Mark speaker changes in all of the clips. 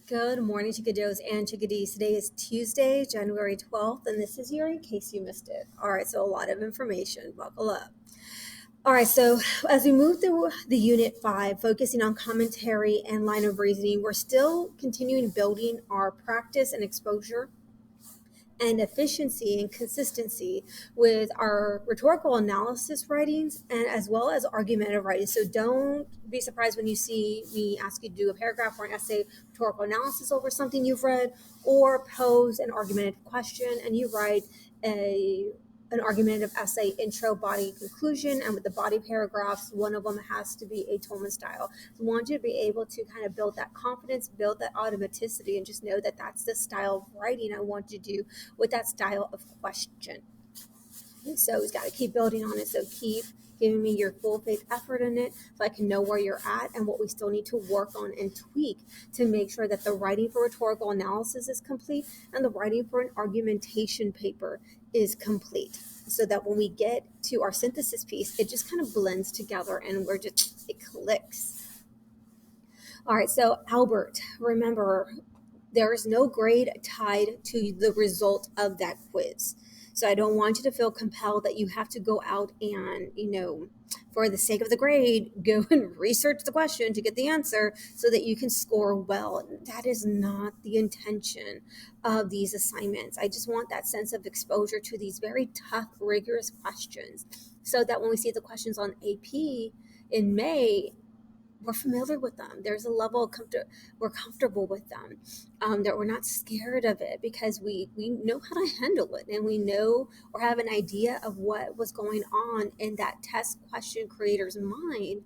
Speaker 1: Good morning, chickadoes and chickadees. Today is Tuesday, January 12th, and this is your in case you missed it. All right, so a lot of information. Buckle up. All right, so as we move through the Unit 5, focusing on commentary and line of reasoning, we're still continuing building our practice and exposure and efficiency and consistency with our rhetorical analysis writings and as well as argumentative writing. So don't be surprised when you see me ask you to do a paragraph or an essay rhetorical analysis over something you've read, or pose an argumentative question and you write an argumentative essay, intro, body, conclusion, and with the body paragraphs, one of them has to be a Tolman style. So I want you to be able to kind of build that confidence, build that automaticity, and just know that that's the style of writing I want you to do with that style of question. And so we've got to keep building on it. So keep giving me your full faith effort in it so I can know where you're at and what we still need to work on and tweak to make sure that the writing for rhetorical analysis is complete and the writing for an argumentation paper is complete. So that when we get to our synthesis piece, it just kind of blends together and it clicks. All right, so Albert, remember, there is no grade tied to the result of that quiz. So I don't want you to feel compelled that you have to go out and, for the sake of the grade, go and research the question to get the answer so that you can score well. That is not the intention of these assignments. I just want that sense of exposure to these very tough, rigorous questions so that when we see the questions on AP in May, we're familiar with them. There's a level of we're comfortable with them, that we're not scared of it because we know how to handle it and we know or have an idea of what was going on in that test question creator's mind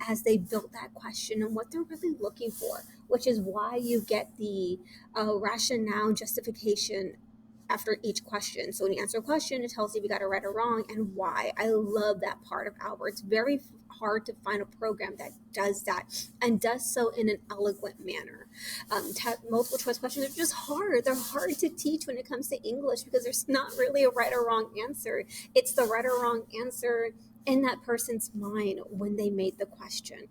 Speaker 1: as they built that question and what they're really looking for, which is why you get the rationale and justification after each question. So when you answer a question, it tells you if you got it right or wrong and why. I love that part of Albert. It's very hard to find a program that does that and does so in an eloquent manner. Multiple choice questions are just hard. They're hard to teach when it comes to English because there's not really a right or wrong answer. It's the right or wrong answer in that person's mind when they made the question.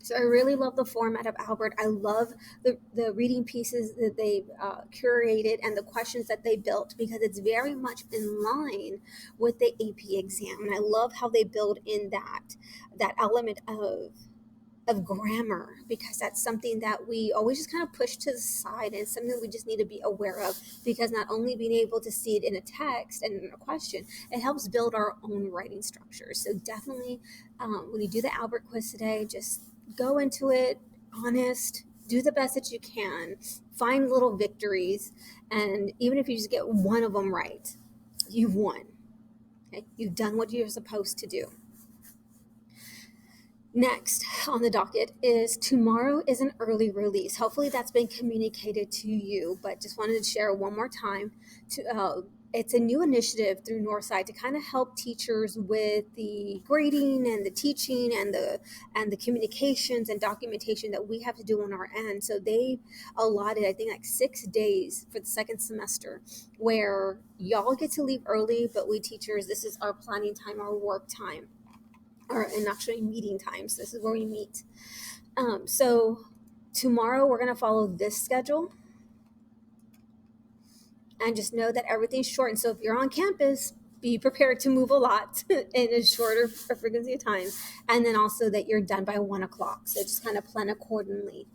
Speaker 1: So I really love the format of Albert. I love the reading pieces that they curated and the questions that they built because it's very much in line with the AP exam. And I love how they build in that element of grammar because that's something that we always just kind of push to the side and something that we just need to be aware of because not only being able to see it in a text and in a question, it helps build our own writing structure. So definitely when you do the Albert quiz today, just go into it honest, do the best that you can, find little victories, and even if you just get one of them right, you've won. Okay? You've done what you're supposed to do. Next on the docket is tomorrow is an early release. Hopefully that's been communicated to you, but just wanted to share one more time. It's a new initiative through Northside to kind of help teachers with the grading and the teaching and the communications and documentation that we have to do on our end. So they allotted, I think, like 6 days for the second semester where y'all get to leave early, but we teachers, this is our planning time, our work time. And actually meeting times. This is where we meet. So tomorrow we're going to follow this schedule and just know that everything's shortened. So if you're on campus, be prepared to move a lot in a shorter frequency of time. And then also that you're done by 1 o'clock. So just kind of plan accordingly.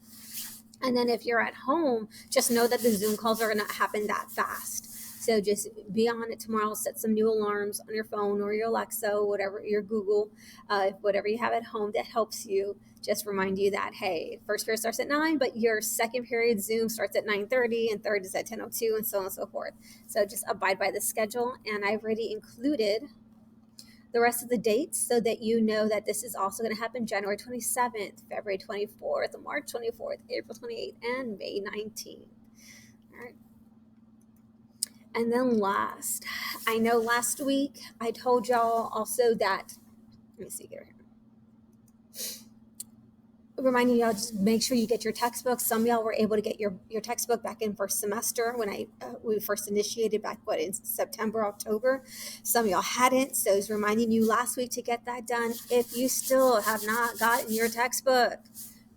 Speaker 1: And then if you're at home, just know that the Zoom calls are going to happen that fast. So just be on it tomorrow. Set some new alarms on your phone or your Alexa, whatever, your Google, whatever you have at home that helps you. Just remind you that, hey, first period starts at 9, but your second period Zoom starts at 9:30 and third is at 10:02 and so on and so forth. So just abide by the schedule. And I've already included the rest of the dates so that you know that this is also going to happen January 27th, February 24th, March 24th, April 28th, and May 19th. All right. And then last, I know last week I told y'all also that, let me see here. Reminding y'all, just make sure you get your textbook. Some of y'all were able to get your textbook back in first semester when we first initiated back, in September, October. Some of y'all hadn't, so I was reminding you last week to get that done. If you still have not gotten your textbook,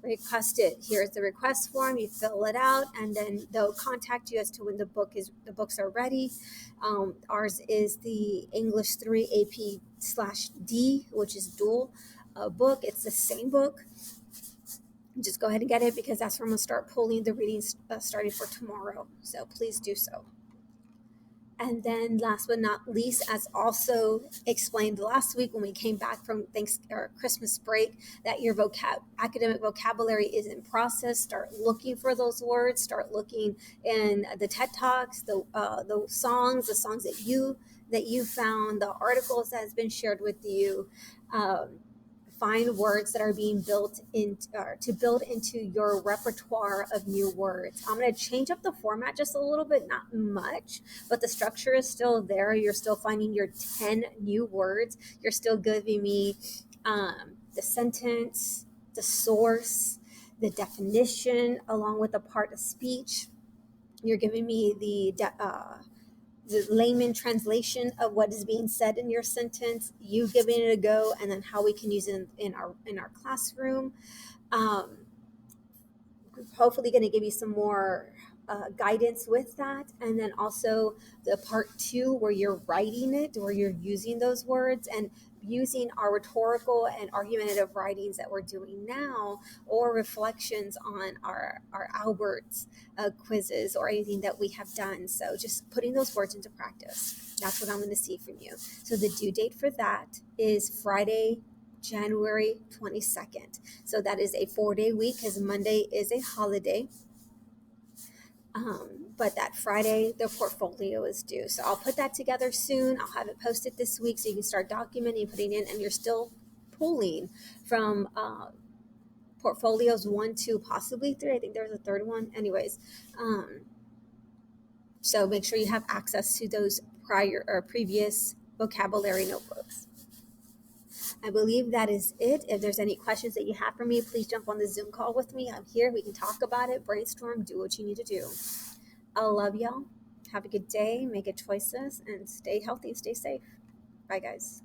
Speaker 1: requested. Here's the request form. You fill it out, and then they'll contact you as to when the books are ready. Ours is the English 3 AP/D, which is dual book. It's the same book. Just go ahead and get it because that's where I'm gonna start pulling the readings starting for tomorrow. So please do so. And then last but not least, as also explained last week when we came back from Christmas break, that your academic vocabulary is in process. Start looking for those words. Start looking in the TED Talks, the songs that you found, the articles that has been shared with you. Find words that are being built in to build into your repertoire of new words. I'm going to change up the format just a little bit, not much, but the structure is still there. You're still finding your 10 new words. You're still giving me the sentence, the source, the definition, along with the part of speech. You're giving me the layman translation of what is being said in your sentence, you giving it a go, and then how we can use it in our classroom. Hopefully going to give you some more guidance with that, and then also the part 2 where you're writing it, where you're using those words and using our rhetorical and argumentative writings that we're doing now, or reflections on our Albert's quizzes or anything that we have done. So just putting those words into practice. That's what I'm going to see from you. So the due date for that is Friday, January 22nd. So that is a 4-day week because Monday is a holiday. But that Friday, the portfolio is due. So I'll put that together soon. I'll have it posted this week so you can start documenting, putting in, and you're still pulling from portfolios 1, 2, possibly 3. I think there's a third one. Anyways, so make sure you have access to those prior or previous vocabulary notebooks. I believe that is it. If there's any questions that you have for me, please jump on the Zoom call with me. I'm here. We can talk about it, brainstorm, do what you need to do. I love y'all. Have a good day. Make good choices and stay healthy and stay safe. Bye, guys.